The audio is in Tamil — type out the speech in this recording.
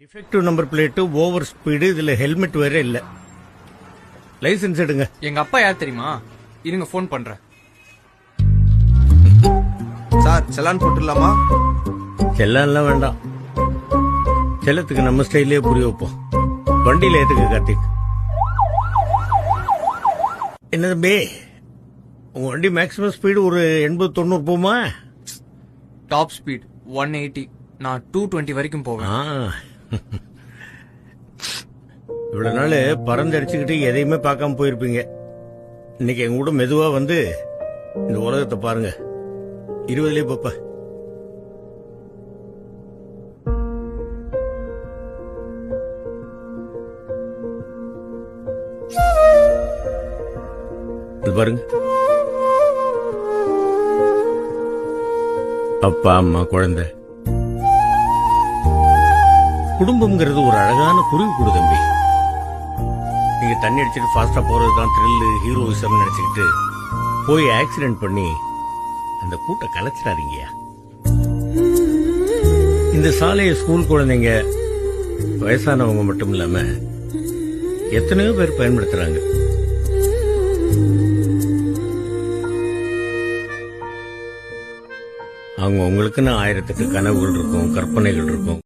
Defective number plate, over speed, இதுல ஹெல்மெட் வேற இல்ல. லைசென்ஸ் எடுங்க. எங்க அப்பா யார் தெரியுமா? இருங்க போன் பண்றேன். சார் செலான் போட்டுடலாமா? செல்லாம் வேண்டாம். செல்லத்துக்கு நம்ம ஸ்டைலே புரிய வைப்போம். வண்டியில ஏத்துக்க கார்த்திக். என்ன தம்பி, உங்க வண்டி மேக்ஸிமம் ஸ்பீடு ஒரு 80-90 போமா? Top speed 180. நான் 220 வரைக்கும் போவேன். இவ்வளவு நாள் பறந்து அடிச்சுக்கிட்டு எதையுமே பார்க்காம போயிருப்பீங்க. இன்னைக்கு எங்க கூட மெதுவா வந்து இந்த உலகத்தை பாருங்க. 20லயே பாப்பா. இது பாருங்க, அப்பா அம்மா குழந்தை. குடும்பம்ங்கிறது ஒரு அழகான குருவி கூடு தம்பி. நீங்க தண்ணி அடிச்சுட்டு ஃபாஸ்டா போறதுதான் த்ரில்லு, ஹீரோயிசம் நினைச்சுக்கிட்டு போய் ஆக்சிடென்ட் பண்ணி அந்த கூட்ட கலைச்சிடாதீங்கயா. இந்த சாலையை ஸ்கூல் குழந்தைங்க, வயசானவங்க மட்டும் இல்லாம எத்தனையோ பேர் பயன்படுத்துறாங்க. அவங்க உங்களுக்குன்னு 1000 கனவுகள் இருக்கும், கற்பனைகள் இருக்கும்.